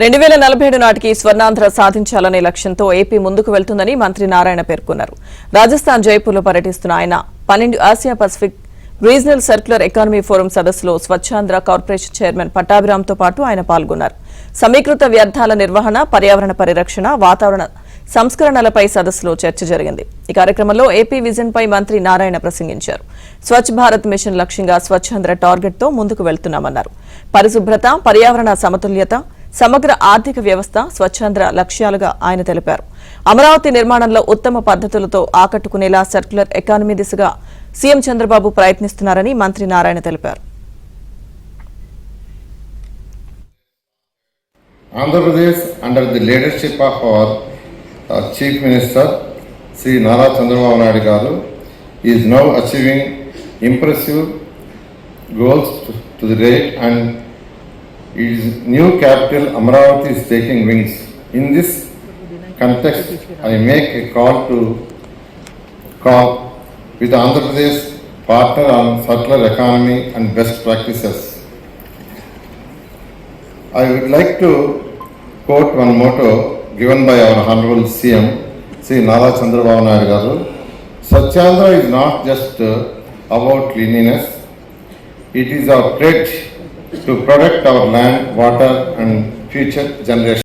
2047 నాటికి స్వర్ణాంధ్ర సాధించాలనే లక్ష్యంతో ఏపీ ముందుకు వెళ్తుందని మంత్రి నారాయణ పేర్కొన్నారు. రాజస్థాన్ జైపూర్లో పర్యటిస్తున్న ఆయన 12 Asia Pacific regional circular economy forum సదస్సులో స్వచ్ఛాంధ్ర కార్పొరేషన్ చైర్మన్ పట్టాభిరామ్తో పాటు ఆయన పాల్గొన్నారు. సమీకృత వ్యర్థాల నిర్వహణ, పర్యావరణ పరిరక్షణ, వాతావరణ సంస్కరణలపై సదస్సులో చర్చ జరిగింది. ఈ కార్యక్రమంలో ఏపీ విజన్ పై మంత్రి నారాయణ ప్రసంగించారు. స్వచ్ఛ భారత్ మిషన్ లక్ష్యంగా స్వచ్ఛాంధ్ర టార్గెట్ తో ముందుకు వెళ్తున్నామన్నారు. పరిశుభ్రత, పర్యావరణ సమతుల్యత, సమగ్ర ఆర్థిక వ్యవస్థ స్వచ్ఛాంధ్ర లక్ష్యాలుగా ఆయన తెలిపారు. అమరావతి నిర్మాణంలో ఉత్తమ పద్ధతులతో ఆకట్టుకునేలా సర్క్యులర్ ఎకానమీ దిశగా సీఎం చంద్రబాబు ప్రయత్నిస్తున్నారని మంత్రి నారాయణ తెలిపారు. Andhra under the leadership of our Chief Minister Sri Nara Chandrababu Naidu Garu is now achieving impressive goals to the rate, and its new capital Amaravati is taking wings. In this context, I make a call with Andhra Pradesh partner on circular economy and best practices. I would like to quote one motto given by our Honorable CM, Sri Nara Chandrababu Naidu Garu. Swachhandra is not just about cleanliness, it is our pledge to protect our land, water and future generations.